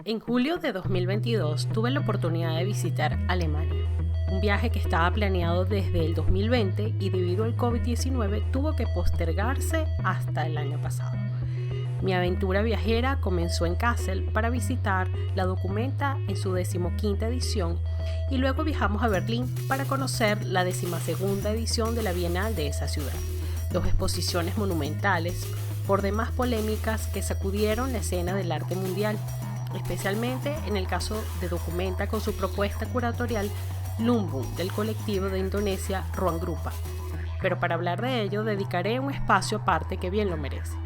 En julio de 2022 tuve la oportunidad de visitar Alemania, un viaje que estaba planeado desde el 2020 y debido al COVID-19 tuvo que postergarse hasta el año pasado. Mi aventura viajera comenzó en Kassel para visitar la Documenta en su 15ª edición y luego viajamos a Berlín para conocer la 12ª edición de la Bienal de esa ciudad. Dos exposiciones monumentales, por demás polémicas, que sacudieron la escena del arte mundial, especialmente en el caso de Documenta con su propuesta curatorial Lumbung del colectivo de Indonesia Ruanggrupa. Pero para hablar de ello dedicaré un espacio aparte que bien lo merece.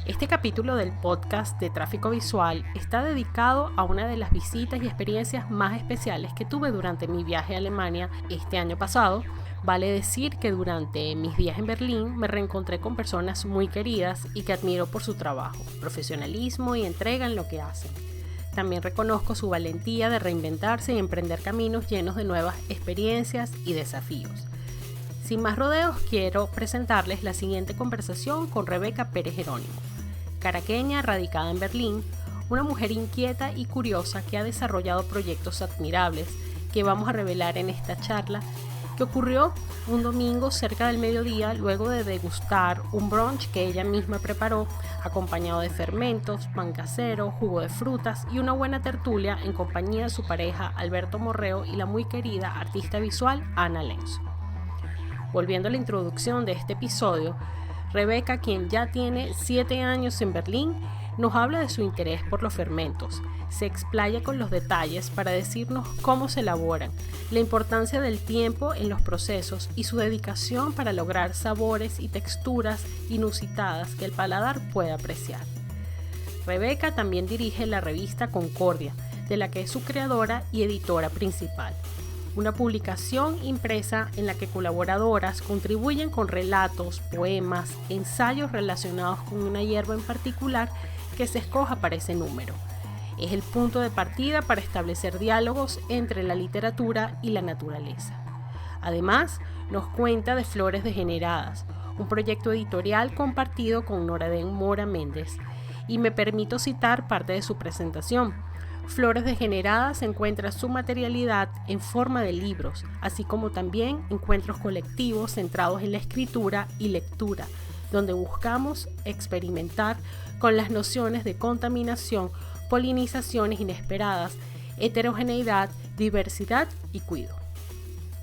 Este capítulo del podcast de Tráfico Visual está dedicado a una de las visitas y experiencias más especiales que tuve durante mi viaje a Alemania este año pasado. Vale decir que durante mis días en Berlín me reencontré con personas muy queridas y que admiro por su trabajo, profesionalismo y entrega en lo que hacen. También reconozco su valentía de reinventarse y emprender caminos llenos de nuevas experiencias y desafíos. Sin más rodeos, quiero presentarles la siguiente conversación con Rebeca Pérez Jerónimo, caraqueña radicada en Berlín, una mujer inquieta y curiosa que ha desarrollado proyectos admirables que vamos a revelar en esta charla, que ocurrió un domingo cerca del mediodía luego de degustar un brunch que ella misma preparó, acompañado de fermentos, pan casero, jugo de frutas y una buena tertulia en compañía de su pareja Alberto Morreo y la muy querida artista visual Ana Lenzo. Volviendo a la introducción de este episodio, Rebeca, quien ya tiene 7 años en Berlín, nos habla de su interés por los fermentos, se explaya con los detalles para decirnos cómo se elaboran, la importancia del tiempo en los procesos y su dedicación para lograr sabores y texturas inusitadas que el paladar pueda apreciar. Rebeca también dirige la revista Concordia, de la que es su creadora y editora principal. Una publicación impresa en la que colaboradoras contribuyen con relatos, poemas, ensayos relacionados con una hierba en particular que se escoja para ese número. Es el punto de partida para establecer diálogos entre la literatura y la naturaleza. Además, nos cuenta de Flores Degeneradas, un proyecto editorial compartido con Noradén Mora Méndez, y me permito citar parte de su presentación. Flores Degeneradas encuentra su materialidad en forma de libros, así como también encuentros colectivos centrados en la escritura y lectura, donde buscamos experimentar con las nociones de contaminación, polinizaciones inesperadas, heterogeneidad, diversidad y cuidado.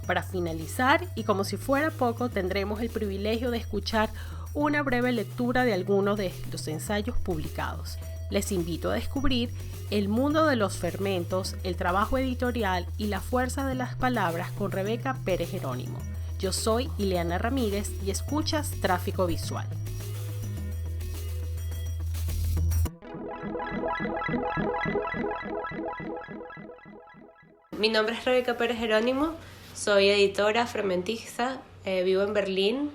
Para finalizar, y como si fuera poco, tendremos el privilegio de escuchar una breve lectura de algunos de los ensayos publicados. Les invito a descubrir el mundo de los fermentos, el trabajo editorial y la fuerza de las palabras con Rebeca Pérez Jerónimo. Yo soy Ileana Ramírez y escuchas Tráfico Visual. Mi nombre es Rebeca Pérez Jerónimo, soy editora, fermentista, vivo en Berlín,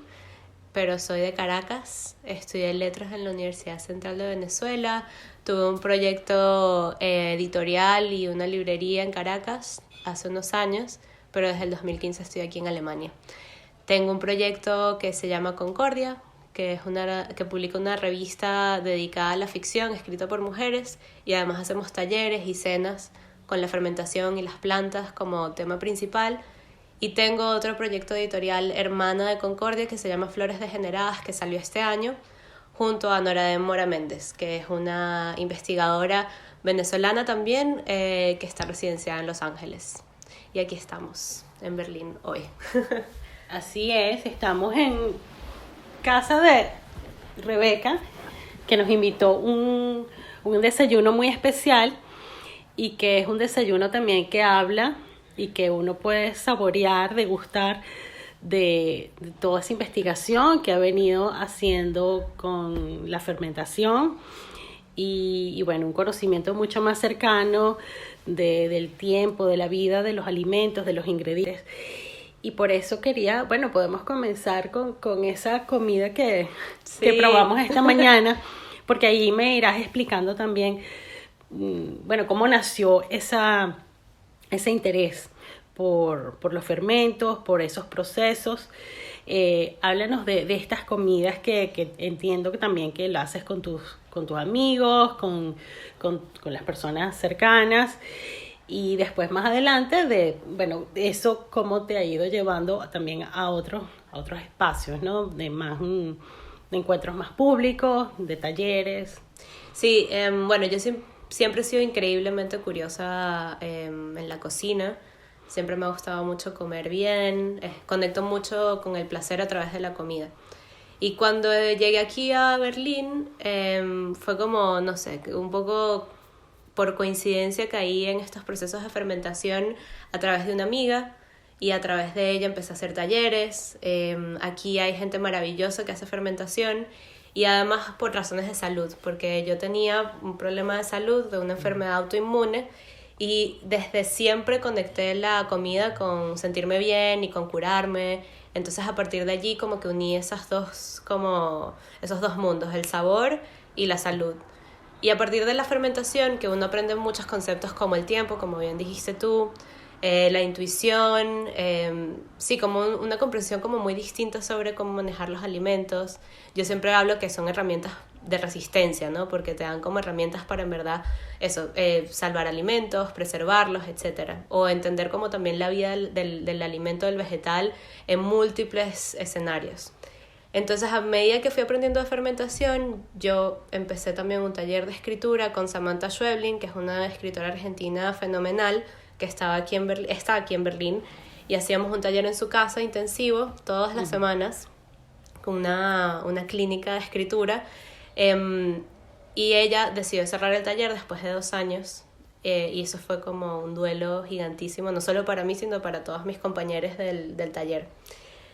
pero soy de Caracas. Estudié letras en la Universidad Central de Venezuela, tuve un proyecto editorial y una librería en Caracas hace unos años, pero desde el 2015 estoy aquí en Alemania. Tengo un proyecto que se llama Concordia, que publica una revista dedicada a la ficción, escrita por mujeres, y además hacemos talleres y cenas con la fermentación y las plantas como tema principal. Y tengo otro proyecto editorial hermana de Concordia que se llama Flores Degeneradas, que salió este año, junto a Noradén Mora Méndez, que es una investigadora venezolana también, que está residenciada en Los Ángeles. Y aquí estamos, en Berlín, hoy. Así es, estamos en casa de Rebeca, que nos invitó un desayuno muy especial y que es un desayuno también que habla y que uno puede saborear, degustar de toda esa investigación que ha venido haciendo con la fermentación y bueno, un conocimiento mucho más cercano del tiempo, de la vida, de los alimentos, de los ingredientes. Y por eso podemos comenzar con esa comida que probamos esta mañana, porque ahí me irás explicando también, cómo nació ese interés por los fermentos, por esos procesos. Háblanos de estas comidas que entiendo que también que lo haces con tus con tus amigos, con las personas cercanas. Y después más adelante de eso cómo te ha ido llevando también a otros espacios, ¿no? De encuentros más públicos, de talleres. Sí, bueno, yo siempre he sido increíblemente curiosa en la cocina. Siempre me ha gustado mucho comer bien, conecto mucho con el placer a través de la comida. Y cuando llegué aquí a Berlín, fue como, no sé, un poco por coincidencia caí en estos procesos de fermentación a través de una amiga y a través de ella empecé a hacer talleres. Aquí hay gente maravillosa que hace fermentación y además por razones de salud, porque yo tenía un problema de salud, de una enfermedad autoinmune, y desde siempre conecté la comida con sentirme bien y con curarme. Entonces a partir de allí como que uní esos dos mundos, el sabor y la salud. Y a partir de la fermentación, que uno aprende muchos conceptos como el tiempo, como bien dijiste tú, la intuición, sí, como una comprensión como muy distinta sobre cómo manejar los alimentos. Yo siempre hablo que son herramientas de resistencia, ¿no? Porque te dan como herramientas para en verdad eso, salvar alimentos, preservarlos, etcétera. O entender como también la vida del alimento, del vegetal, en múltiples escenarios. Entonces, a medida que fui aprendiendo de fermentación, yo empecé también un taller de escritura con Samantha Schweblin, que es una escritora argentina fenomenal, que está aquí en Berlín, y hacíamos un taller en su casa intensivo todas las semanas, con una clínica de escritura, y ella decidió cerrar el taller después de 2 años, y eso fue como un duelo gigantísimo, no solo para mí, sino para todos mis compañeros del taller.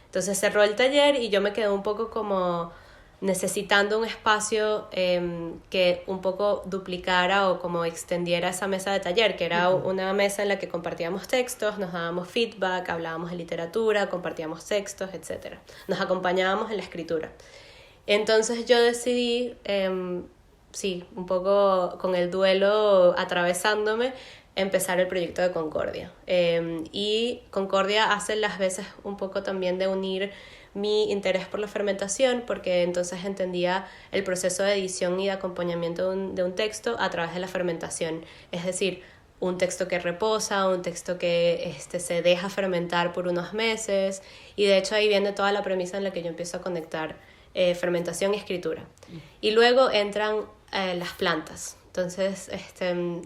Entonces cerró el taller y yo me quedé un poco como necesitando un espacio que un poco duplicara o como extendiera esa mesa de taller, que era una mesa en la que compartíamos textos, nos dábamos feedback, hablábamos de literatura, compartíamos textos, etc. Nos acompañábamos en la escritura. Entonces yo decidí, sí, un poco con el duelo atravesándome, empezar el proyecto de Concordia. Y Concordia hace las veces un poco también de unir mi interés por la fermentación, porque entonces entendía el proceso de edición y de acompañamiento de un texto a través de la fermentación. Es decir, un texto que reposa, un texto que se deja fermentar por unos meses, y de hecho ahí viene toda la premisa en la que yo empiezo a conectar fermentación y escritura. Y luego entran las plantas. Entonces,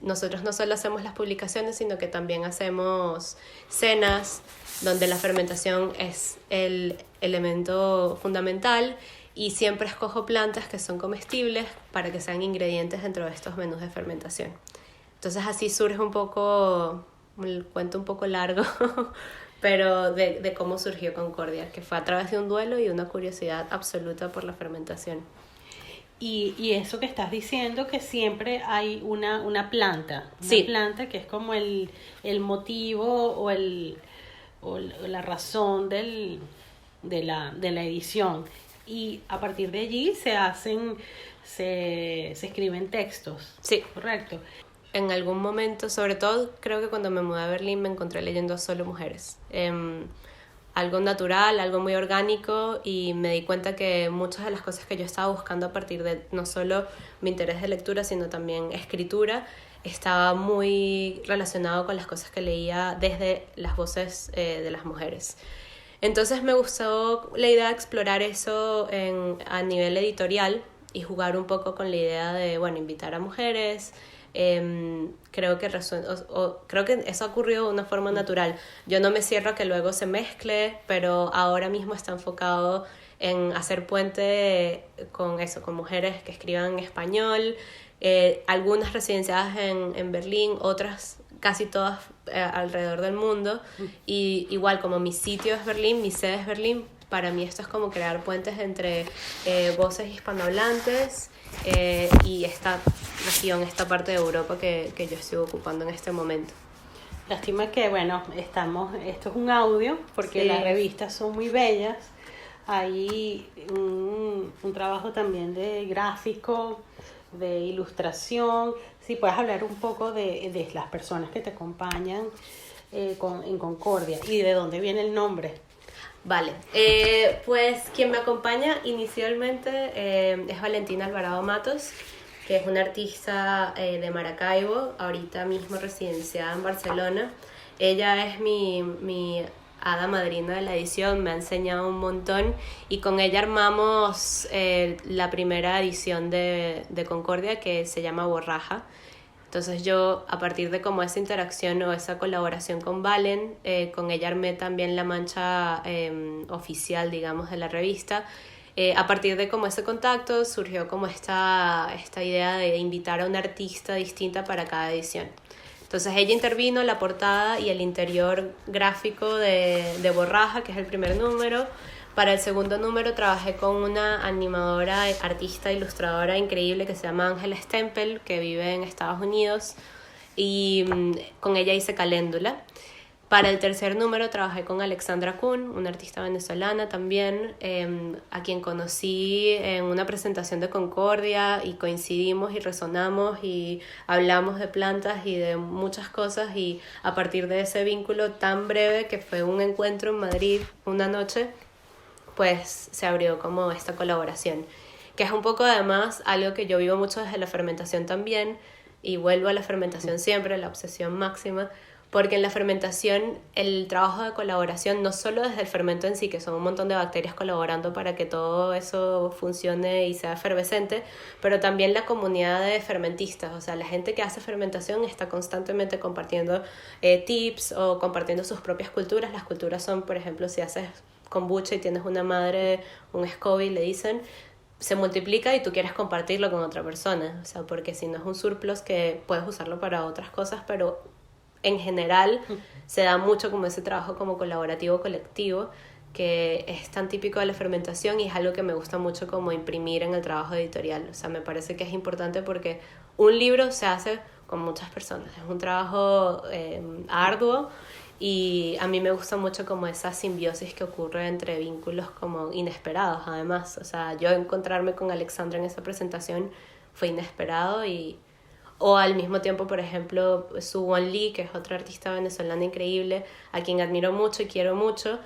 nosotros no solo hacemos las publicaciones, sino que también hacemos cenas donde la fermentación es el elemento fundamental, y siempre escojo plantas que son comestibles para que sean ingredientes dentro de estos menús de fermentación. Entonces así surge un poco, el cuento un poco largo, pero de cómo surgió Concordia, que fue a través de un duelo y una curiosidad absoluta por la fermentación. Y eso que estás diciendo, que siempre hay una planta, Sí. Planta que es como el motivo o la razón de la edición. Y a partir de allí se escriben textos. Sí. Correcto. En algún momento, sobre todo creo que cuando me mudé a Berlín, me encontré leyendo solo mujeres. Algo natural, algo muy orgánico, y me di cuenta que muchas de las cosas que yo estaba buscando a partir de no solo mi interés de lectura, sino también escritura, estaba muy relacionado con las cosas que leía desde las voces de las mujeres. Entonces me gustó la idea de explorar eso a nivel editorial y jugar un poco con la idea de, invitar a mujeres. Creo que eso ha ocurrido de una forma natural. Yo no me cierro a que luego se mezcle, pero ahora mismo está enfocado en hacer puente con mujeres que escriban en español, algunas residenciadas en Berlín, otras casi todas alrededor del mundo, y igual como mi sitio es Berlín, mi sede es Berlín, para mí esto es como crear puentes entre voces hispanohablantes y esta región, esta parte de Europa que yo estoy ocupando en este momento. Lástima que, esto es un audio, porque sí, las revistas son muy bellas. Hay un trabajo también de gráfico, de ilustración. Si puedes hablar un poco de las personas que te acompañan en Concordia y de dónde viene el nombre. Vale, pues quien me acompaña inicialmente es Valentina Alvarado Matos. que es una artista de Maracaibo, ahorita mismo residenciada en Barcelona. Ella es mi hada madrina de la edición, me ha enseñado un montón y con ella armamos la primera edición de Concordia, que se llama Borraja. Entonces yo, a partir de como esa interacción o esa colaboración con Valen, con ella armé también la mancha oficial, digamos, de la revista. A partir de como ese contacto surgió como esta idea de invitar a una artista distinta para cada edición. Entonces ella intervino en la portada y el interior gráfico de Borraja, que es el primer número. Para el segundo número trabajé con una animadora, artista, ilustradora increíble que se llama Ángela Stempel, que vive en Estados Unidos, y con ella hice Caléndula. Para el tercer número trabajé con Alexandra Kuhn, una artista venezolana también, a quien conocí en una presentación de Concordia y coincidimos y resonamos y hablamos de plantas y de muchas cosas, y a partir de ese vínculo tan breve que fue un encuentro en Madrid una noche, pues se abrió como esta colaboración, que es un poco además algo que yo vivo mucho desde la fermentación también, y vuelvo a la fermentación siempre, la obsesión máxima, porque en la fermentación el trabajo de colaboración, no solo desde el fermento en sí, que son un montón de bacterias colaborando para que todo eso funcione y sea efervescente, pero también la comunidad de fermentistas, o sea, la gente que hace fermentación está constantemente compartiendo tips o compartiendo sus propias culturas. Las culturas son, por ejemplo, si haces kombucha y tienes una madre, un SCOBY, le dicen, se multiplica y tú quieres compartirlo con otra persona, o sea, porque si no es un surplus que puedes usarlo para otras cosas, pero en general se da mucho como ese trabajo como colaborativo, colectivo, que es tan típico de la fermentación y es algo que me gusta mucho como imprimir en el trabajo editorial. O sea, me parece que es importante porque un libro se hace con muchas personas, es un trabajo arduo, y a mí me gusta mucho como esa simbiosis que ocurre entre vínculos como inesperados además. O sea, yo encontrarme con Alexandra en esa presentación fue inesperado, o al mismo tiempo, por ejemplo, Su Won Lee, que es otra artista venezolana increíble, a quien admiro mucho y quiero mucho.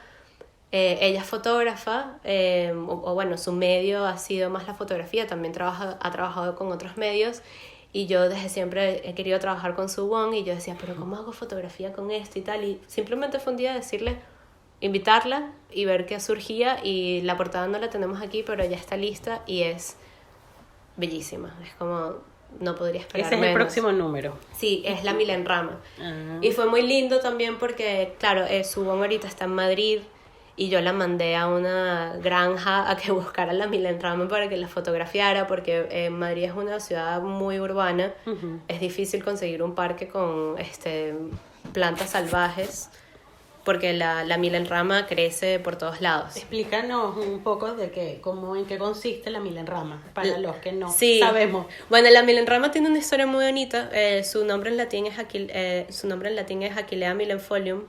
Ella es fotógrafa, o bueno, su medio ha sido más la fotografía, también ha trabajado con otros medios, y yo desde siempre he querido trabajar con Su Won, y yo decía, pero ¿cómo hago fotografía con esto y tal? Y simplemente fue un día decirle, invitarla y ver qué surgía, y la portada no la tenemos aquí, pero ya está lista y es bellísima, es como... no podría esperar Ese es menos. El próximo número. Sí, es la Milenrama. Uh-huh. Y fue muy lindo también porque, claro, Su Won ahorita está en Madrid y yo la mandé a una granja a que buscara la Milenrama para que la fotografiara, porque Madrid es una ciudad muy urbana. Uh-huh. Es difícil conseguir un parque con plantas salvajes, porque la Milenrama crece por todos lados. Explícanos un poco de en qué consiste la Milenrama, para los que no sabemos. Bueno, la Milenrama tiene una historia muy bonita. Su nombre en latín es Aquilea milenfolium,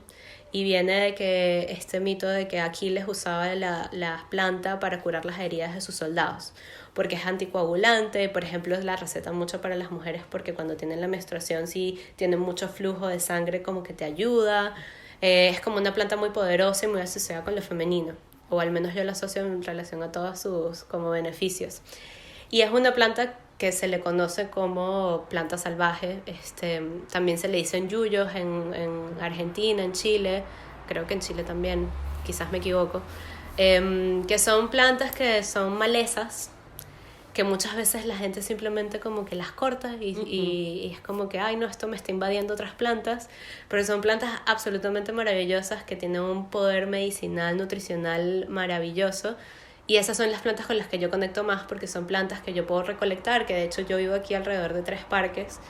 y viene de que este mito de que Aquiles usaba la planta para curar las heridas de sus soldados, porque es anticoagulante. Por ejemplo, la recetan mucho para las mujeres porque cuando tienen la menstruación, si tienen mucho flujo de sangre, como que te ayuda. Es como una planta muy poderosa y muy asociada con lo femenino, o al menos yo la asocio en relación a todos sus como beneficios. Y es una planta que se le conoce como planta salvaje. También se le dicen yuyos en Argentina, en Chile, creo que en Chile también, quizás me equivoco, que son plantas que son malezas, que muchas veces la gente simplemente como que las corta y es como que, ay no, esto me está invadiendo otras plantas, pero son plantas absolutamente maravillosas que tienen un poder medicinal, nutricional maravilloso, y esas son las plantas con las que yo conecto más, porque son plantas que yo puedo recolectar, que de hecho yo vivo aquí alrededor de 3 parques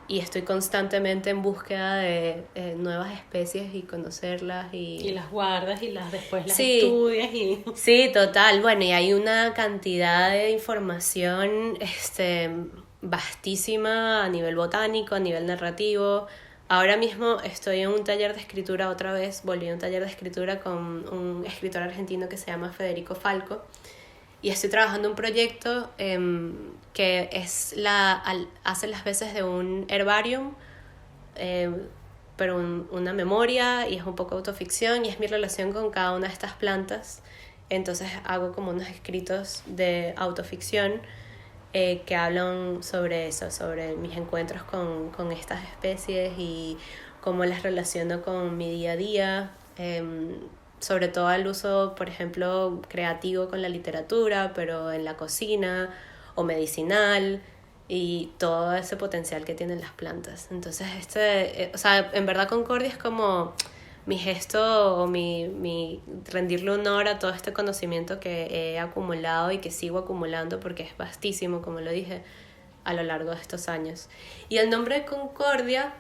y estoy constantemente en búsqueda de nuevas especies y conocerlas. Y las guardas y después las estudias. Sí, total. Bueno, y hay una cantidad de información vastísima a nivel botánico, a nivel narrativo. Ahora mismo estoy en un taller de escritura otra vez, volví a un taller de escritura con un escritor argentino que se llama Federico Falco, y estoy trabajando un proyecto que hace las veces de un herbarium, pero una memoria, y es un poco autoficción, y es mi relación con cada una de estas plantas. Entonces hago como unos escritos de autoficción que hablan sobre eso, sobre mis encuentros con estas especies y cómo las relaciono con mi día a día, sobre todo el uso, por ejemplo, creativo con la literatura, pero en la cocina o medicinal, y todo ese potencial que tienen las plantas. Entonces, o sea, en verdad Concordia es como mi gesto o mi rendirle honor a todo este conocimiento que he acumulado y que sigo acumulando, porque es vastísimo, como lo dije, a lo largo de estos años. Y el nombre de Concordia,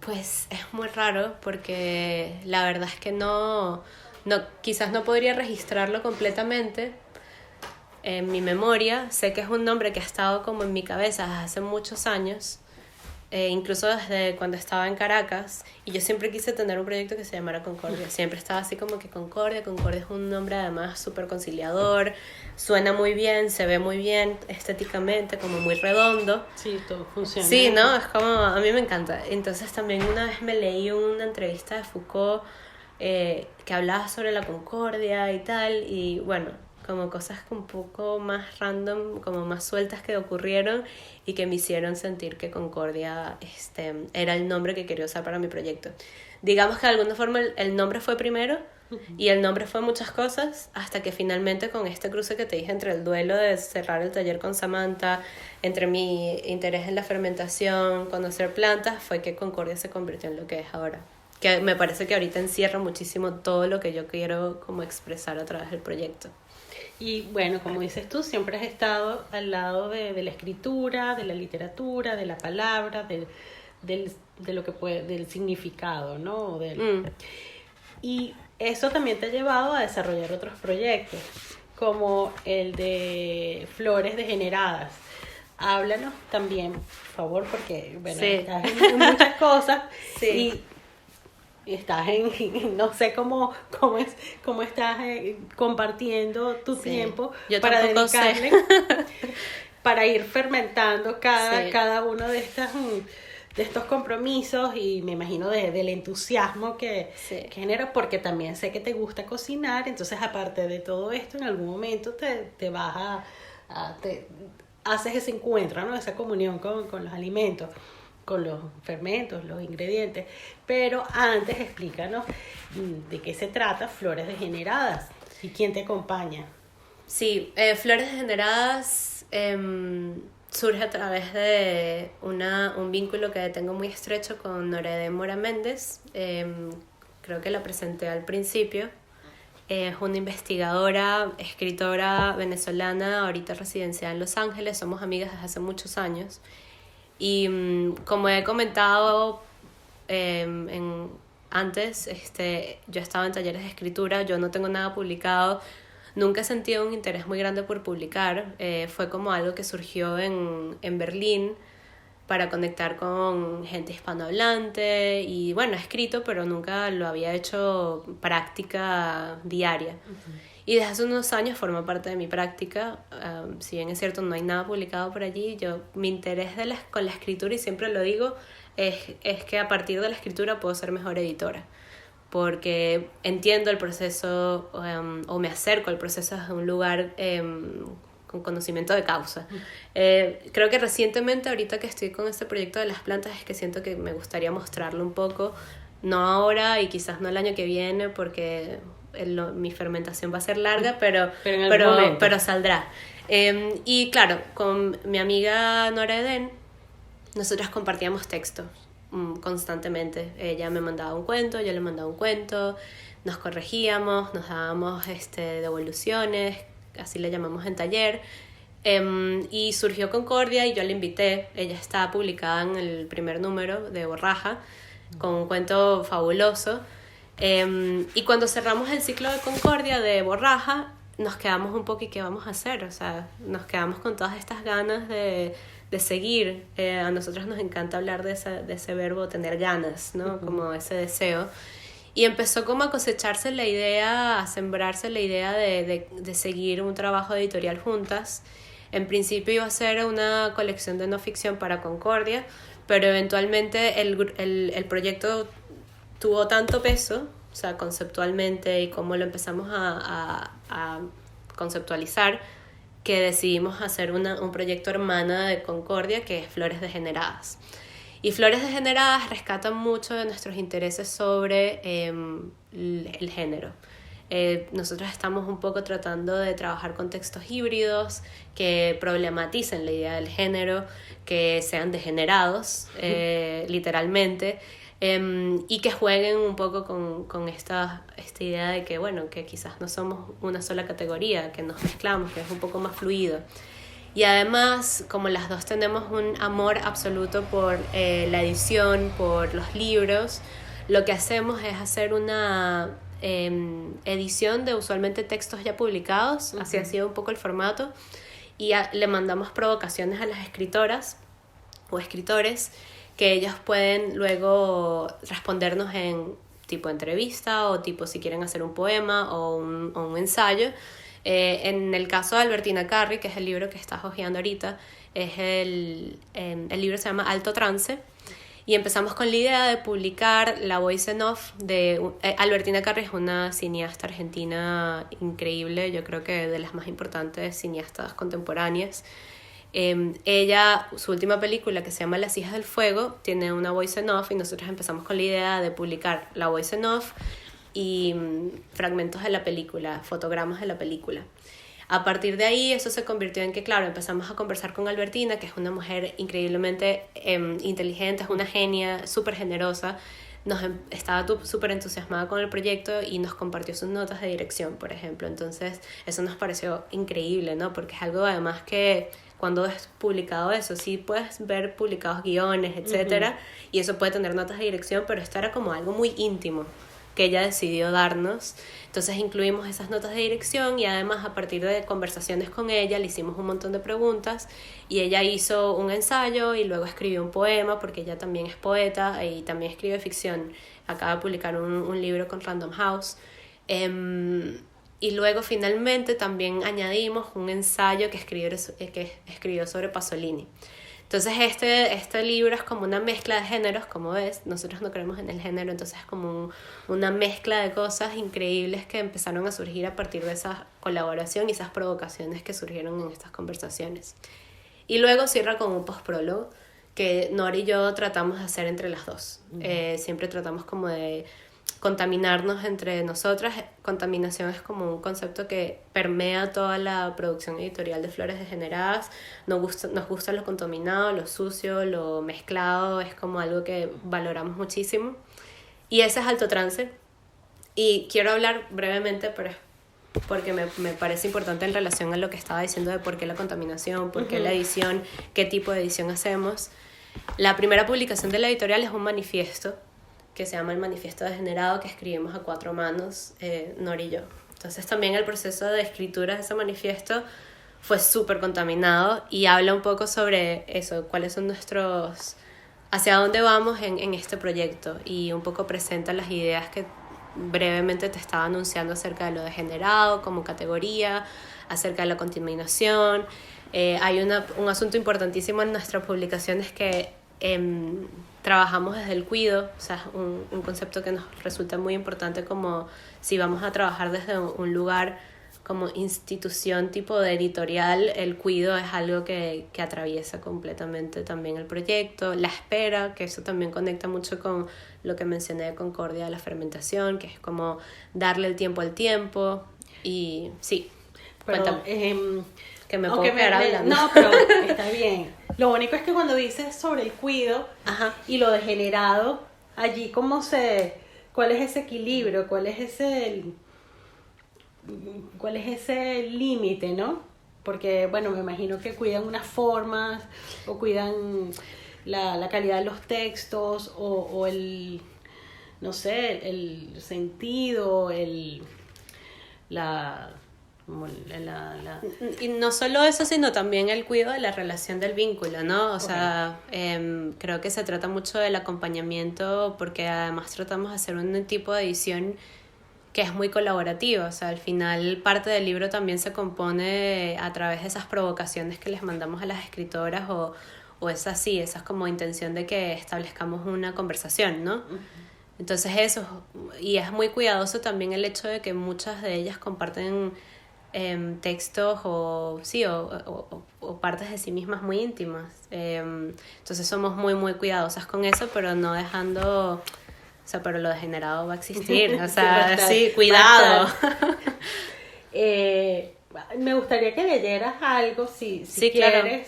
pues es muy raro, porque la verdad es que quizás no podría registrarlo completamente en mi memoria. Sé que es un nombre que ha estado como en mi cabeza desde hace muchos años, incluso desde cuando estaba en Caracas, y yo siempre quise tener un proyecto que se llamara Concordia. Siempre estaba así como que Concordia es un nombre además súper conciliador, suena muy bien, se ve muy bien estéticamente, como muy redondo. Sí, todo funciona. Sí, ¿no? Es como, a mí me encanta. Entonces también una vez me leí una entrevista de Foucault que hablaba sobre la concordia y tal, y bueno, como cosas un poco más random, como más sueltas que ocurrieron y que me hicieron sentir que Concordia era el nombre que quería usar para mi proyecto. Digamos que de alguna forma el nombre fue primero, y el nombre fue muchas cosas, hasta que finalmente, con este cruce que te dije entre el duelo de cerrar el taller con Samantha, entre mi interés en la fermentación, conocer plantas, fue que Concordia se convirtió en lo que es ahora. Que me parece que ahorita encierra muchísimo todo lo que yo quiero como expresar a través del proyecto. Y bueno, como dices tú, siempre has estado al lado de la escritura, de la literatura, de la palabra, de lo que del significado, ¿no? Y eso también te ha llevado a desarrollar otros proyectos, como el de Flores Degeneradas. Háblanos también, por favor, porque bueno, sí, estás en muchas cosas. Sí. Y estás no sé cómo estás compartiendo tu tiempo para dedicarle, para ir fermentando cada uno de estos compromisos, y me imagino del entusiasmo que genera, porque también sé que te gusta cocinar. Entonces, aparte de todo esto, en algún momento te vas haces ese encuentro, ¿no? Esa comunión con los alimentos, con los fermentos, los ingredientes. Pero antes, explícanos de qué se trata Flores Degeneradas y quién te acompaña. Sí, Flores Degeneradas surge a través de un vínculo que tengo muy estrecho con Noredén Mora Méndez. Creo que la presenté al principio. Es una investigadora, escritora venezolana, ahorita residenciada en Los Ángeles. Somos amigas desde hace muchos años. Y como he comentado antes, yo estaba en talleres de escritura, yo no tengo nada publicado, nunca he sentido un interés muy grande por publicar. Fue como algo que surgió en Berlín para conectar con gente hispanohablante, y bueno, he escrito, pero nunca lo había hecho práctica diaria. Y desde hace unos años forma parte de mi práctica. Si bien es cierto, no hay nada publicado por allí, mi interés con la escritura, y siempre lo digo, es que a partir de la escritura puedo ser mejor editora, porque entiendo el proceso, o me acerco al proceso desde un lugar con conocimiento de causa. Creo que recientemente, ahorita que estoy con este proyecto de las plantas, es que siento que me gustaría mostrarlo un poco, no ahora y quizás no el año que viene, porque mi fermentación va a ser larga, pero saldrá. Y claro, con mi amiga Nora Eden, nosotras compartíamos textos constantemente. Ella me mandaba un cuento, yo le mandaba un cuento, nos corregíamos, nos dábamos devoluciones, así le llamamos en taller. Y surgió Concordia y yo la invité. Ella estaba publicada en el primer número de Borraja, con un cuento fabuloso. Y cuando cerramos el ciclo de Concordia de Borraja, nos quedamos un poco, ¿y qué vamos a hacer? O sea, nos quedamos con todas estas ganas de seguir. A nosotros nos encanta hablar de ese verbo, tener ganas, ¿no? Uh-huh. Como ese deseo. Y empezó como a cosecharse la idea, a sembrarse la idea de seguir un trabajo editorial juntas. En principio iba a ser una colección de no ficción para Concordia, pero eventualmente el proyecto tuvo tanto peso, o sea, conceptualmente, y cómo lo empezamos a conceptualizar, que decidimos hacer un proyecto hermana de Concordia, que es Flores Degeneradas. Y Flores Degeneradas rescatan mucho de nuestros intereses sobre el género. Nosotros estamos un poco tratando de trabajar con textos híbridos que problematicen la idea del género, que sean degenerados, literalmente, y que jueguen un poco con esta idea de que, bueno, que quizás no somos una sola categoría, que nos mezclamos, que es un poco más fluido. Y además, como las dos tenemos un amor absoluto por la edición, por los libros, lo que hacemos es hacer una edición de usualmente textos ya publicados, así ha sido un poco el formato, y le mandamos provocaciones a las escritoras o escritores que ellos pueden luego respondernos en tipo entrevista o tipo si quieren hacer un poema o un ensayo. En el caso de Albertina Carri, que es el libro que estás hojeando ahorita, el libro se llama Alto Trance, y empezamos con la idea de publicar la voice en off de Albertina Carri. Es una cineasta argentina increíble, yo creo que de las más importantes cineastas contemporáneas. Ella, su última película, que se llama Las hijas del fuego, tiene una voice en off, y nosotros empezamos con la idea de publicar la voice en off y fragmentos de la película, fotogramas de la película. A partir de ahí eso se convirtió en que, claro, empezamos a conversar con Albertina, que es una mujer increíblemente inteligente, es una genia, súper generosa. Estaba súper entusiasmada con el proyecto y nos compartió sus notas de dirección, por ejemplo. Entonces eso nos pareció increíble, ¿no? Porque es algo además que cuando es publicado eso, sí puedes ver publicados guiones, etcétera, y eso puede tener notas de dirección, pero esto era como algo muy íntimo que ella decidió darnos. Entonces incluimos esas notas de dirección, y además a partir de conversaciones con ella le hicimos un montón de preguntas, y ella hizo un ensayo y luego escribió un poema, porque ella también es poeta y también escribe ficción. Acaba de publicar un libro con Random House. Y luego finalmente también añadimos un ensayo que escribió sobre Pasolini. Entonces este libro es como una mezcla de géneros, como ves. Nosotros no creemos en el género, entonces es como una mezcla de cosas increíbles que empezaron a surgir a partir de esa colaboración y esas provocaciones que surgieron en estas conversaciones. Y luego cierra con un postprólogo que Nora y yo tratamos de hacer entre las dos. Siempre tratamos como de contaminarnos entre nosotras. Contaminación es como un concepto que permea toda la producción editorial de Flores Degeneradas. Nos gusta lo contaminado, lo sucio, lo mezclado, es como algo que valoramos muchísimo. Y ese es Alto Trance. Y quiero hablar brevemente, pero porque me parece importante en relación a lo que estaba diciendo de por qué la contaminación, por qué la edición, qué tipo de edición hacemos. La primera publicación de la editorial es un manifiesto que se llama El Manifiesto Degenerado, que escribimos a 4 manos, Nora y yo. Entonces también el proceso de escritura de ese manifiesto fue súper contaminado, y habla un poco sobre eso, cuáles son hacia dónde vamos en este proyecto, y un poco presenta las ideas que brevemente te estaba anunciando acerca de lo degenerado como categoría, acerca de la contaminación. Hay un asunto importantísimo en nuestras publicaciones que trabajamos desde el cuido, o sea, un concepto que nos resulta muy importante, como si vamos a trabajar desde un lugar como institución tipo de editorial. El cuido es algo que atraviesa completamente también el proyecto. La espera, que eso también conecta mucho con lo que mencioné de Concordia, de la fermentación, que es como darle el tiempo al tiempo. Y sí, pero, cuéntame. Que me puedo quedar hablando. No, pero está bien. Lo único es que cuando dices sobre el cuido y lo degenerado, allí ¿cuál es ese equilibrio? ¿Cuál es ese límite, no? Porque, bueno, me imagino que cuidan unas formas, o cuidan la calidad de los textos, o el, no sé, el sentido, Y no solo eso, sino también el cuidado de la relación del vínculo, ¿no? O sea, creo que se trata mucho del acompañamiento, porque además tratamos de hacer un tipo de edición que es muy colaborativa. O sea, al final parte del libro también se compone a través de esas provocaciones que les mandamos a las escritoras, o esas como intención de que establezcamos una conversación, ¿no? Entonces eso, y es muy cuidadoso también el hecho de que muchas de ellas comparten textos o partes de sí mismas muy íntimas. Entonces somos muy, muy cuidadosas con eso, pero no dejando... O sea, pero lo degenerado va a existir. O sea, sí, cuidado. Me gustaría que leyeras algo, si Sí, quieres. claro.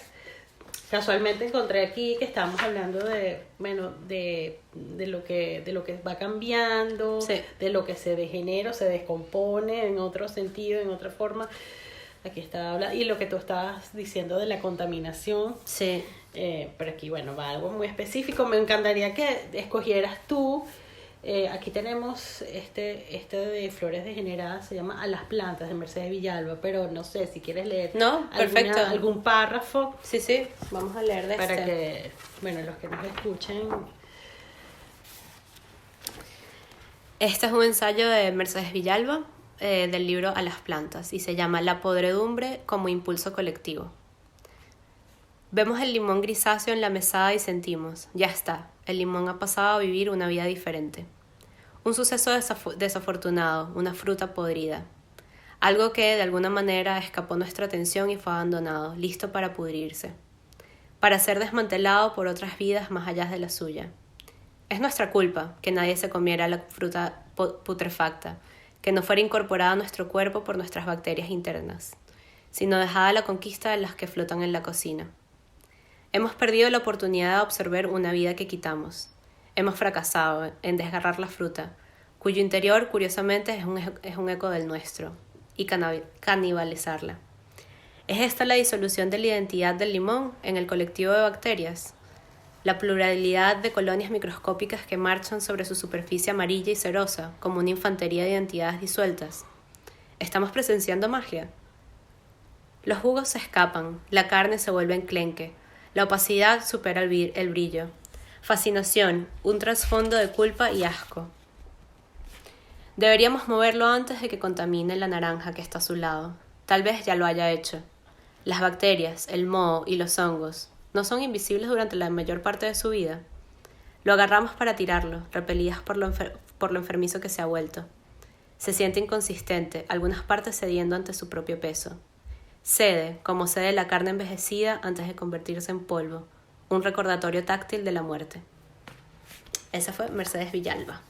Casualmente encontré aquí que estamos hablando de lo que va cambiando, Sí. de lo que se degenera o se descompone en otro sentido, en otra forma. Aquí está hablando, y lo que tú estabas diciendo de la contaminación. Sí. Pero aquí, bueno, va algo muy específico. Me encantaría que escogieras tú. Aquí tenemos este de flores degeneradas, se llama A las plantas, de Mercedes Villalba, pero no sé si quieres leer No, perfecto. algún párrafo Sí, sí, vamos a leer de para que, bueno, los que nos escuchen. Este es un ensayo de Mercedes Villalba, del libro A las plantas, y se llama La podredumbre como impulso colectivo. Vemos el limón grisáceo en la mesada y sentimos, ya está, el limón ha pasado a vivir una vida diferente. Un suceso desafortunado, una fruta podrida. Algo que de alguna manera escapó nuestra atención y fue abandonado, listo para pudrirse. Para ser desmantelado por otras vidas más allá de la suya. Es nuestra culpa que nadie se comiera la fruta putrefacta, que no fuera incorporada a nuestro cuerpo por nuestras bacterias internas, sino dejada a la conquista de las que flotan en la cocina. Hemos perdido la oportunidad de observar una vida que quitamos. Hemos fracasado en desgarrar la fruta, cuyo interior, curiosamente, es un eco del nuestro, y canibalizarla. ¿Es esta la disolución de la identidad del limón en el colectivo de bacterias? La pluralidad de colonias microscópicas que marchan sobre su superficie amarilla y cerosa, como una infantería de identidades disueltas. ¿Estamos presenciando magia? Los jugos se escapan, la carne se vuelve enclenque, la opacidad supera el brillo. Fascinación, un trasfondo de culpa y asco. Deberíamos moverlo antes de que contamine la naranja que está a su lado. Tal vez ya lo haya hecho. Las bacterias, el moho y los hongos no son invisibles durante la mayor parte de su vida. Lo agarramos para tirarlo, repelidas por lo enfermizo que se ha vuelto. Se siente inconsistente, algunas partes cediendo ante su propio peso. Cede, como cede la carne envejecida antes de convertirse en polvo, un recordatorio táctil de la muerte. Esa fue Mercedes Villalba.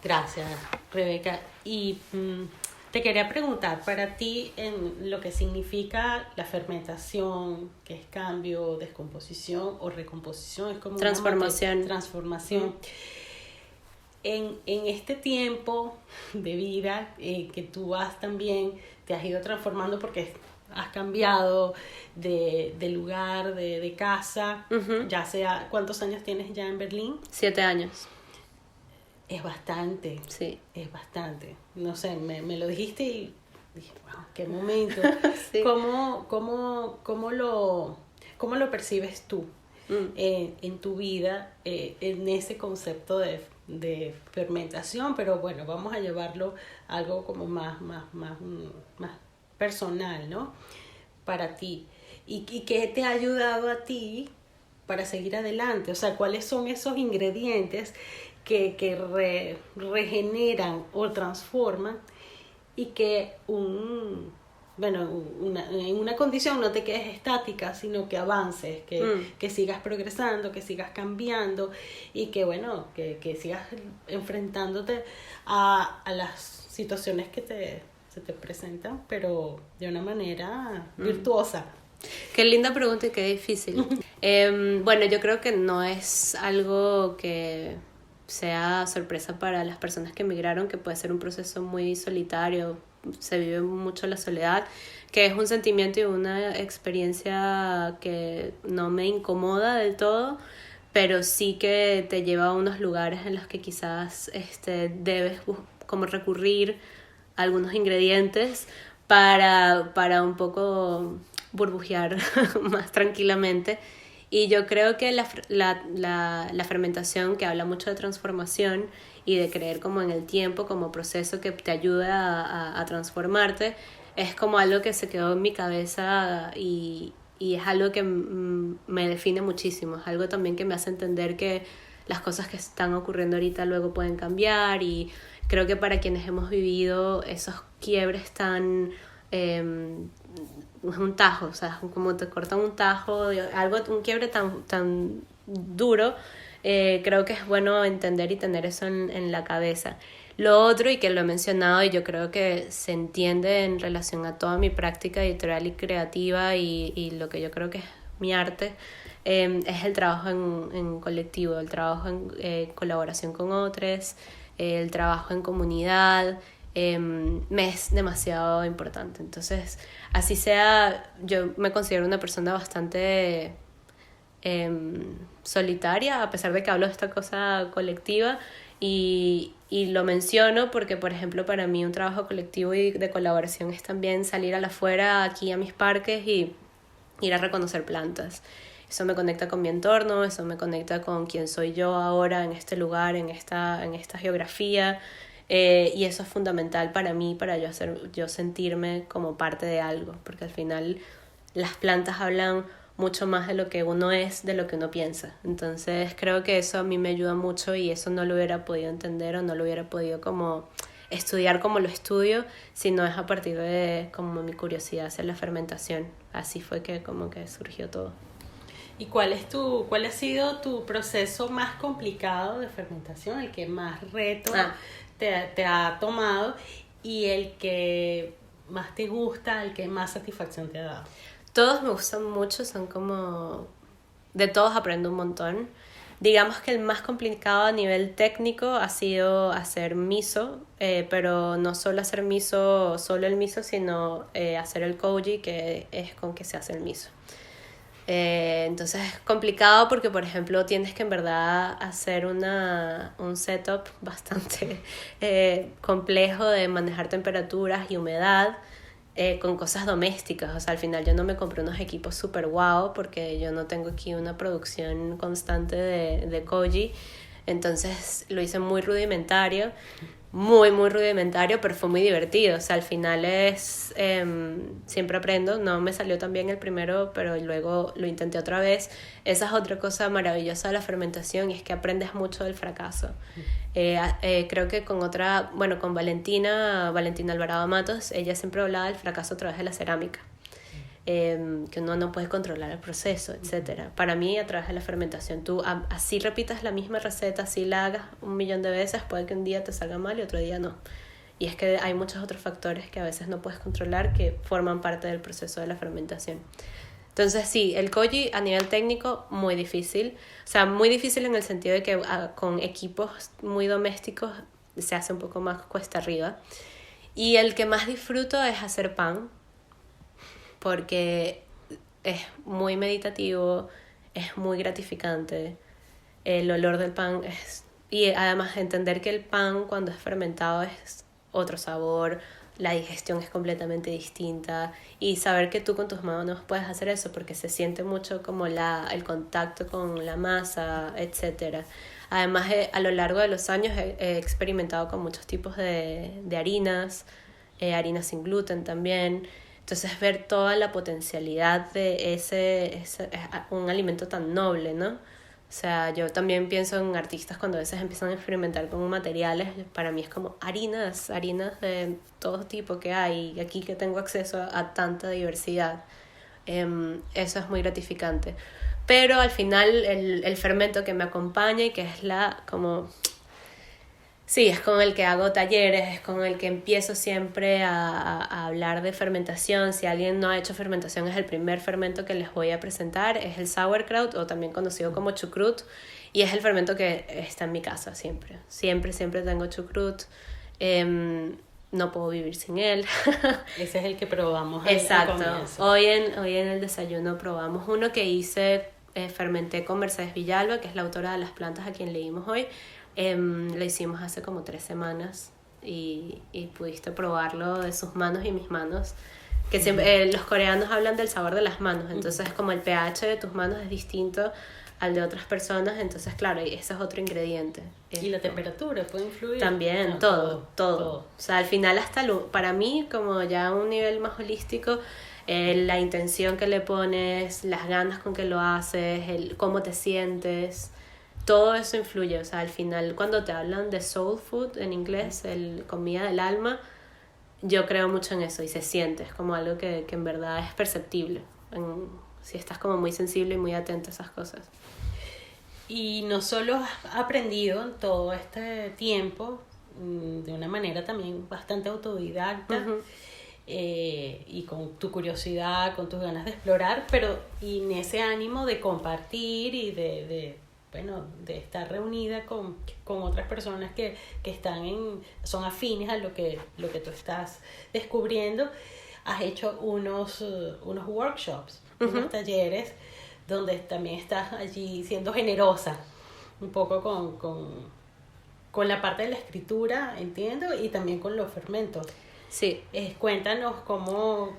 Gracias, Rebeca. Y te quería preguntar, para ti, en lo que significa la fermentación, que es cambio, descomposición o recomposición, es como transformación. Transformación. En este tiempo de vida que tú te has ido transformando porque has cambiado de lugar, de casa, ya sea, ¿cuántos años tienes ya en Berlín? 7 años. Es bastante. Sí. Es bastante. No sé, me lo dijiste y dije, wow, qué momento. Sí. ¿Cómo lo percibes tú en tu vida, en ese concepto de fermentación? Pero bueno, vamos a llevarlo a algo como más personal, ¿no? Para ti. ¿Y qué te ha ayudado a ti para seguir adelante? O sea, ¿cuáles son esos ingredientes que regeneran o transforman y que en una condición no te quedes estática, sino que avances, que sigas progresando, que sigas cambiando y que sigas enfrentándote a las situaciones que se te presentan, pero de una manera virtuosa? Qué linda pregunta y qué difícil. Bueno, yo creo que no es algo que sea sorpresa para las personas que emigraron, que puede ser un proceso muy solitario, se vive mucho la soledad, que es un sentimiento y una experiencia que no me incomoda del todo, pero sí que te lleva a unos lugares en los que quizás debes como recurrir a algunos ingredientes para un poco burbujear más tranquilamente. Y yo creo que la fermentación, que habla mucho de transformación y de creer como en el tiempo como proceso que te ayuda a transformarte, es como algo que se quedó en mi cabeza y es algo que me define muchísimo. Es algo también que me hace entender que las cosas que están ocurriendo ahorita luego pueden cambiar, y creo que para quienes hemos vivido esos quiebres tan... un tajo, o sea, como te cortan un tajo, un quiebre tan duro, creo que es bueno entender y tener eso en la cabeza. Lo otro, y que lo he mencionado y yo creo que se entiende en relación a toda mi práctica editorial y creativa y lo que yo creo que es mi arte, es el trabajo en colectivo, el trabajo en colaboración con otros, el trabajo en comunidad. Me es demasiado importante. Entonces, así sea, yo me considero una persona bastante solitaria, a pesar de que hablo de esta cosa colectiva, y lo menciono porque, por ejemplo, para mí un trabajo colectivo y de colaboración es también salir a la afuera, aquí a mis parques, y ir a reconocer plantas. Eso me conecta con mi entorno, eso me conecta con quién soy yo ahora en este lugar, en esta geografía. Y eso es fundamental para mí, para yo sentirme como parte de algo, porque al final las plantas hablan mucho más de lo que uno es, de lo que uno piensa. Entonces creo que eso a mí me ayuda mucho, y eso no lo hubiera podido entender o no lo hubiera podido como estudiar como lo estudio, si no es a partir de como mi curiosidad hacia la fermentación. Así fue que como que surgió todo. ¿Y cuál ha sido tu proceso más complicado de fermentación, el que más reto te ha tomado, y el que más te gusta, el que más satisfacción te ha dado? Todos me gustan mucho, son como... De todos aprendo un montón. Digamos que el más complicado a nivel técnico ha sido hacer miso, pero no solo hacer miso, solo el miso, sino hacer el koji, que es con que se hace el miso. Entonces es complicado porque, por ejemplo, tienes que en verdad hacer un setup bastante complejo de manejar temperaturas y humedad con cosas domésticas. O sea, al final yo no me compré unos equipos super guau porque yo no tengo aquí una producción constante de koji. Entonces lo hice muy rudimentario, muy rudimentario, pero fue muy divertido. O sea, al final siempre aprendo. No me salió tan bien el primero, pero luego lo intenté otra vez. Esa es otra cosa maravillosa de la fermentación, y es que aprendes mucho del fracaso. Creo que con Valentina Alvarado Matos, ella siempre hablaba del fracaso a través de la cerámica. Que uno no puede controlar el proceso, etcétera. Para mí, a través de la fermentación, tú así repitas la misma receta, así la hagas 1.000.000 de veces, puede que un día te salga mal y otro día no. Y es que hay muchos otros factores que a veces no puedes controlar, que forman parte del proceso de la fermentación. Entonces sí, el koji a nivel técnico muy difícil. O sea, muy difícil en el sentido de que con equipos muy domésticos se hace un poco más cuesta arriba. Y el que más disfruto es hacer pan, porque es muy meditativo, es muy gratificante. El olor del pan es... Y además entender que el pan cuando es fermentado es otro sabor, la digestión es completamente distinta, y saber que tú con tus manos puedes hacer eso porque se siente mucho como el contacto con la masa, etcétera. Además, a lo largo de los años he experimentado con muchos tipos de harinas, harinas sin gluten también. Entonces ver toda la potencialidad de ese un alimento tan noble, ¿no? O sea, yo también pienso en artistas cuando a veces empiezan a experimentar con materiales. Para mí es como harinas de todo tipo que hay, y aquí que tengo acceso a tanta diversidad. Eso es muy gratificante. Pero al final el fermento que me acompaña y que es sí, es con el que hago talleres, es con el que empiezo siempre a hablar de fermentación. Si alguien no ha hecho fermentación, es el primer fermento que les voy a presentar. Es el sauerkraut, o también conocido como chucrut, y es el fermento que está en mi casa siempre. Siempre tengo chucrut. No puedo vivir sin él. Ese es el que probamos. Exacto. Hoy en el desayuno probamos uno que hice, fermenté con Mercedes Villalba, que es la autora de Las plantas, a quien leímos hoy. Lo hicimos hace como 3 semanas y pudiste probarlo de sus manos y mis manos, que siempre, los coreanos hablan del sabor de las manos, entonces como el pH de tus manos es distinto al de otras personas, entonces claro, ese es otro ingrediente. ¿Y la temperatura puede influir? También, no, todo. O sea, al final para mí, como ya a un nivel más holístico, la intención que le pones, las ganas con que lo haces, cómo te sientes, todo eso influye. O sea, al final cuando te hablan de soul food en inglés, comida del alma, yo creo mucho en eso y se siente, es como algo que en verdad es perceptible, si estás como muy sensible y muy atento a esas cosas. Y no solo has aprendido en todo este tiempo, de una manera también bastante autodidacta, y con tu curiosidad, con tus ganas de explorar, pero y en ese ánimo de compartir y de estar reunida con otras personas que son afines a lo que tú estás descubriendo, has hecho unos workshops, unos talleres donde también estás allí siendo generosa un poco con la parte de la escritura, entiendo, y también con los fermentos. Sí. Cuéntanos cómo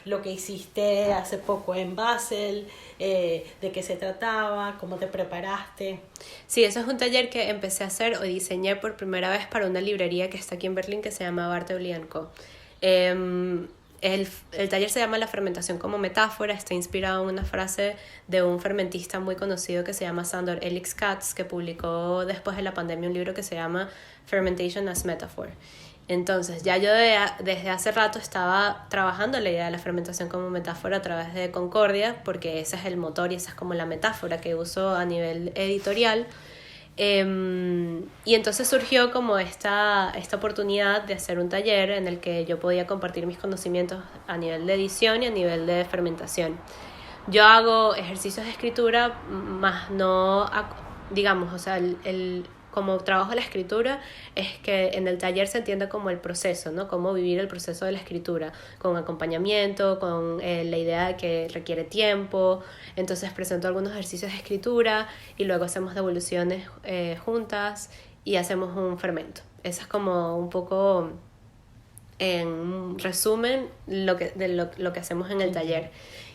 lo que hiciste hace poco en Basel, de qué se trataba, cómo te preparaste. Sí, eso es un taller que empecé a hacer o diseñé por primera vez para una librería que está aquí en Berlín que se llama Bartholdi & Co. El taller se llama La fermentación como metáfora, está inspirado en una frase de un fermentista muy conocido que se llama Sandor Elix Katz, que publicó después de la pandemia un libro que se llama Fermentation as Metaphor. Entonces ya yo desde hace rato estaba trabajando la idea de la fermentación como metáfora a través de Concordia, porque ese es el motor y esa es como la metáfora que uso a nivel editorial. Y entonces surgió como esta oportunidad de hacer un taller en el que yo podía compartir mis conocimientos a nivel de edición y a nivel de fermentación. Yo hago ejercicios de escritura, más no, digamos, o sea, como trabajo la escritura es que en el taller se entiende como el proceso, ¿no? Cómo vivir el proceso de la escritura, con acompañamiento, con la idea de que requiere tiempo. Entonces presento algunos ejercicios de escritura y luego hacemos devoluciones juntas y hacemos un fermento. Eso es como un poco, en resumen, lo que hacemos en el taller.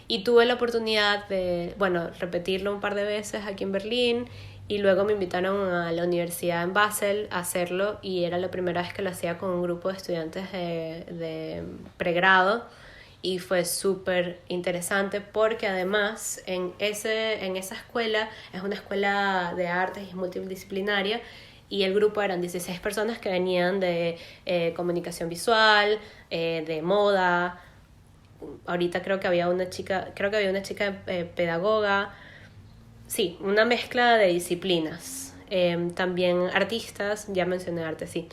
Y tuve la oportunidad de, repetirlo un par de veces aquí en Berlín. Y luego me invitaron a la universidad en Basel a hacerlo y era la primera vez que lo hacía con un grupo de estudiantes de pregrado y fue súper interesante porque además en esa escuela es una escuela de artes y multidisciplinaria y el grupo eran 16 personas que venían de comunicación visual, de moda, ahorita creo que había una chica pedagoga. Sí, una mezcla de disciplinas, también artistas, ya mencioné arte, sí.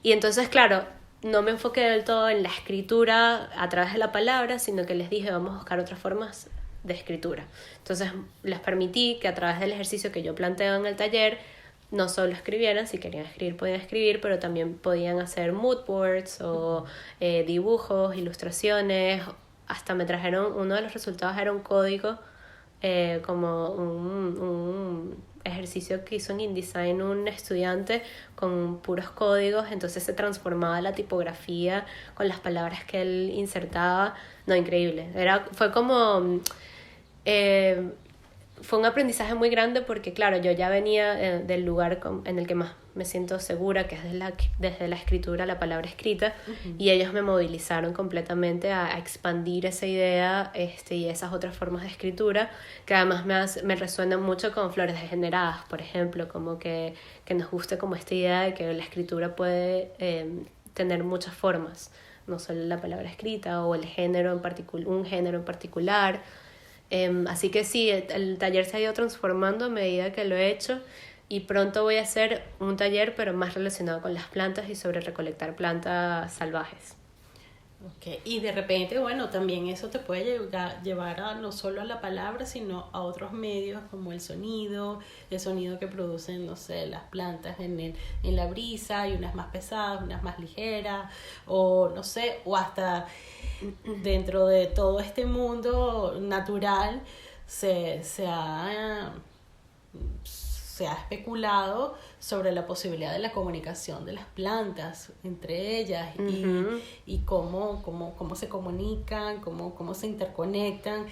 Y entonces, claro, no me enfoqué del todo en la escritura a través de la palabra, sino que les dije, vamos a buscar otras formas de escritura. Entonces, les permití que a través del ejercicio que yo planteo en el taller, no solo escribieran, si querían escribir, podían escribir, pero también podían hacer mood boards o dibujos, ilustraciones. Hasta me trajeron, uno de los resultados era un código, como un ejercicio que hizo en InDesign un estudiante con puros códigos, entonces se transformaba la tipografía con las palabras que él insertaba. No, increíble. Fue como fue un aprendizaje muy grande porque claro, yo ya venía del lugar en el que más me siento segura, que es desde la escritura, la palabra escrita, y ellos me movilizaron completamente a expandir esa idea y esas otras formas de escritura, que además me resuenan mucho con Flores Degeneradas, por ejemplo, como que nos guste como esta idea de que la escritura puede tener muchas formas, no solo la palabra escrita o el género un género en particular. Así que sí, el taller se ha ido transformando a medida que lo he hecho y pronto voy a hacer un taller pero más relacionado con las plantas y sobre recolectar plantas salvajes. Okay. Y de repente, también eso te puede llevar a no solo a la palabra, sino a otros medios como el sonido que producen, no sé, las plantas en la brisa, y unas más pesadas, unas más ligeras, o no sé, o hasta dentro de todo este mundo natural se ha especulado sobre la posibilidad de la comunicación de las plantas entre ellas y cómo se comunican, cómo se interconectan.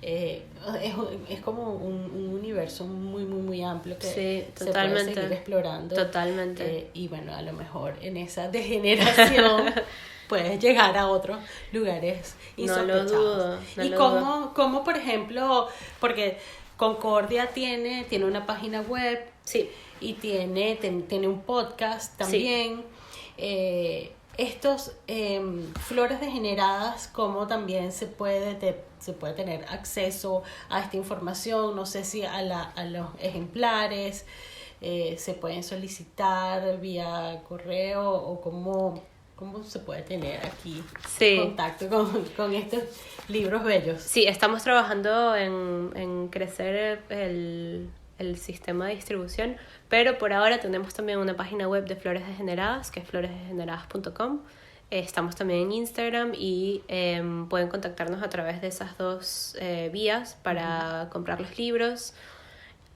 Es como un universo muy, muy, muy amplio que sí, se puede seguir explorando. Totalmente. Y a lo mejor en esa degeneración puedes llegar a otros lugares insospechados. No lo dudo. ¿Cómo, por ejemplo, porque Concordia tiene una página web, Sí. Y tiene un podcast también. Sí. Estos Flores Degeneradas, ¿cómo también se puede tener acceso a esta información? No sé si a los ejemplares se pueden solicitar vía correo o cómo se puede tener aquí contacto con estos libros bellos. Sí, estamos trabajando en crecer el sistema de distribución, pero por ahora tenemos también una página web de Flores Degeneradas, que es floresdegeneradas.com. Estamos también en Instagram y pueden contactarnos a través de esas dos vías para comprar los libros.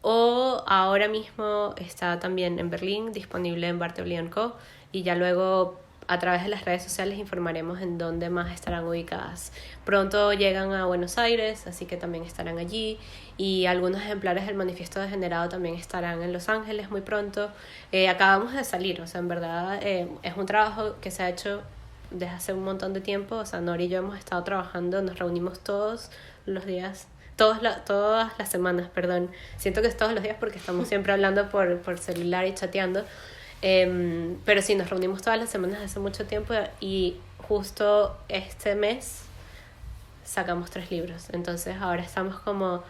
O ahora mismo está también en Berlín, disponible en Bartleby & Co. Y ya luego a través de las redes sociales informaremos en dónde más estarán ubicadas. Pronto llegan a Buenos Aires, así que también estarán allí. Y algunos ejemplares del Manifiesto Degenerado también estarán en Los Ángeles muy pronto. Acabamos de salir, o sea, en verdad es un trabajo que se ha hecho desde hace un montón de tiempo. O sea, Nori y yo hemos estado trabajando, nos reunimos todos los días, todas las semanas, perdón. Siento que es todos los días porque estamos siempre hablando por celular y chateando. Pero sí, nos reunimos todas las semanas hace mucho tiempo y justo este mes sacamos 3 libros. Entonces ahora estamos como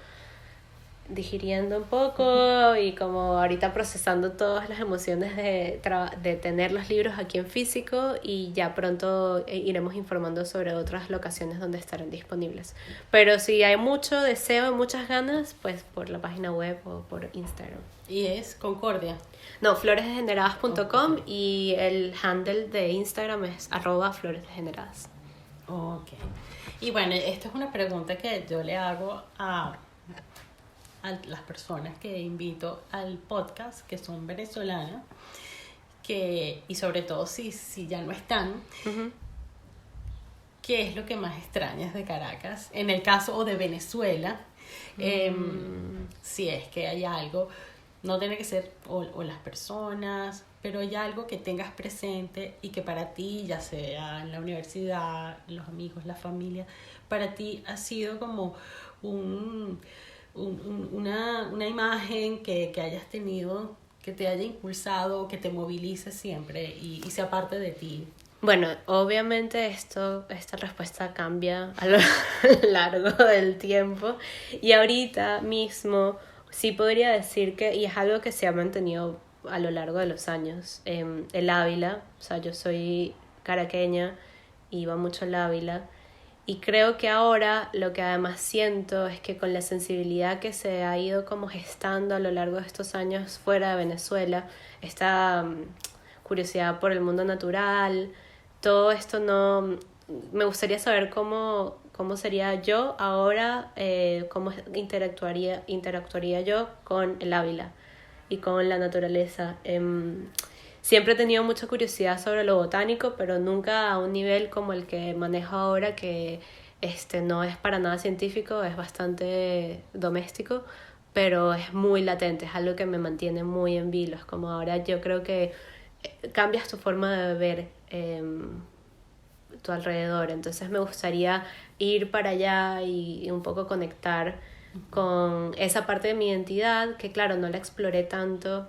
digiriendo un poco y como ahorita procesando todas las emociones de tener los libros aquí en físico, y ya pronto iremos informando sobre otras locaciones donde estarán disponibles. Pero si hay mucho deseo y muchas ganas, pues por la página web o por Instagram. ¿Y es Concordia? No, floresdegeneradas.com. Okay. Y el handle de Instagram es @floresdegeneradas. Ok. Y bueno, esta es una pregunta que yo le hago a las personas que invito al podcast, que son venezolanas, y sobre todo si ya no están, uh-huh. ¿Qué es lo que más extrañas de Caracas? En el caso o de Venezuela, si es que hay algo, no tiene que ser o las personas, pero hay algo que tengas presente y que para ti, ya sea en la universidad, los amigos, la familia, para ti ha sido como una imagen que hayas tenido, que te haya impulsado, que te movilice siempre y sea parte de ti. Bueno, obviamente esta respuesta cambia a lo largo del tiempo, y ahorita mismo sí podría decir que, y es algo que se ha mantenido a lo largo de los años, el Ávila. O sea, yo soy caraqueña, iba mucho al Ávila, y creo que ahora lo que además siento es que con la sensibilidad que se ha ido como gestando a lo largo de estos años fuera de Venezuela, esta curiosidad por el mundo natural, todo esto, no me gustaría saber cómo sería yo ahora, cómo interactuaría yo con el Ávila y con la naturaleza. Siempre he tenido mucha curiosidad sobre lo botánico, pero nunca a un nivel como el que manejo ahora, que no es para nada científico, es bastante doméstico, pero es muy latente, es algo que me mantiene muy en vilo. Es como ahora yo creo que cambias tu forma de ver tu alrededor. Entonces me gustaría ir para allá y un poco conectar con esa parte de mi identidad, que claro, no la exploré tanto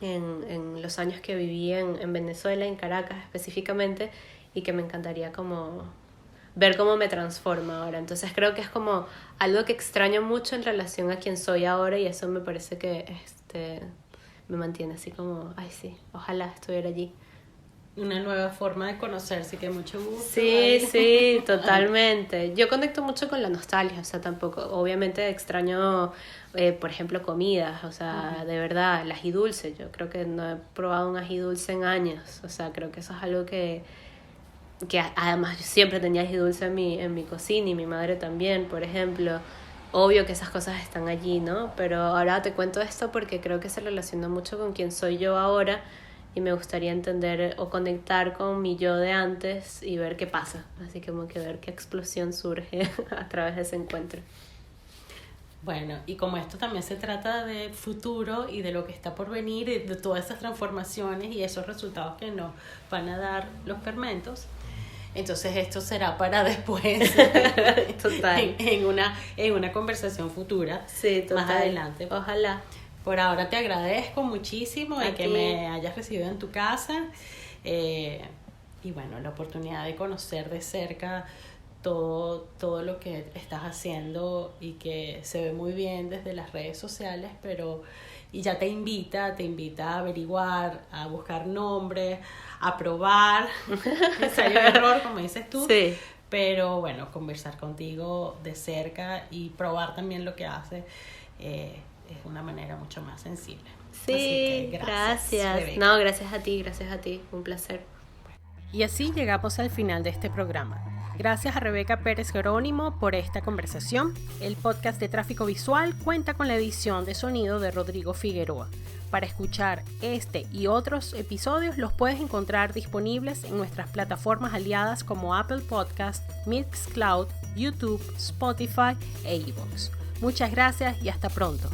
en los años que viví en Venezuela, en Caracas específicamente, y que me encantaría como ver cómo me transforma ahora. Entonces creo que es como algo que extraño mucho en relación a quien soy ahora, y eso me parece que me mantiene así como, ay sí, ojalá estuviera allí. Una nueva forma de conocerse, que mucho gusto. Sí, totalmente. Yo conecto mucho con la nostalgia, o sea, tampoco, obviamente extraño, por ejemplo, comidas, o sea, de verdad, el ají dulce. Yo creo que no he probado un ají dulce en años, o sea, creo que eso es algo que además yo siempre tenía ají dulce en mi cocina, y mi madre también, por ejemplo. Obvio que esas cosas están allí, ¿no? Pero ahora te cuento esto porque creo que se relaciona mucho con quién soy yo ahora, y me gustaría entender o conectar con mi yo de antes y ver qué pasa. Así que como que ver qué explosión surge a través de ese encuentro. Bueno, y como esto también se trata de futuro y de lo que está por venir, y de todas esas transformaciones y esos resultados que nos van a dar los fermentos, entonces esto será para después. Total. en una conversación futura. Sí, total. Más adelante. Ojalá. Por ahora te agradezco muchísimo de A que ti. me hayas recibido en tu casa y bueno, la oportunidad de conocer de cerca todo lo que estás haciendo y que se ve muy bien desde las redes sociales, pero y ya te invita a averiguar, a buscar nombres, a probar, ensayo y error, como dices tú. Sí. Pero bueno, conversar contigo de cerca y probar también lo que haces es una manera mucho más sensible. Sí, Así que gracias. Rebeca. No, gracias a ti, un placer. Y así llegamos al final de este programa. Gracias a Rebeca Pérez Jerónimo por esta conversación. El podcast de Tráfico Visual cuenta con la edición de sonido de Rodrigo Figueroa. Para escuchar este y otros episodios los puedes encontrar disponibles en nuestras plataformas aliadas como Apple Podcast, Mixcloud, YouTube, Spotify e iVoox. Muchas gracias y hasta pronto.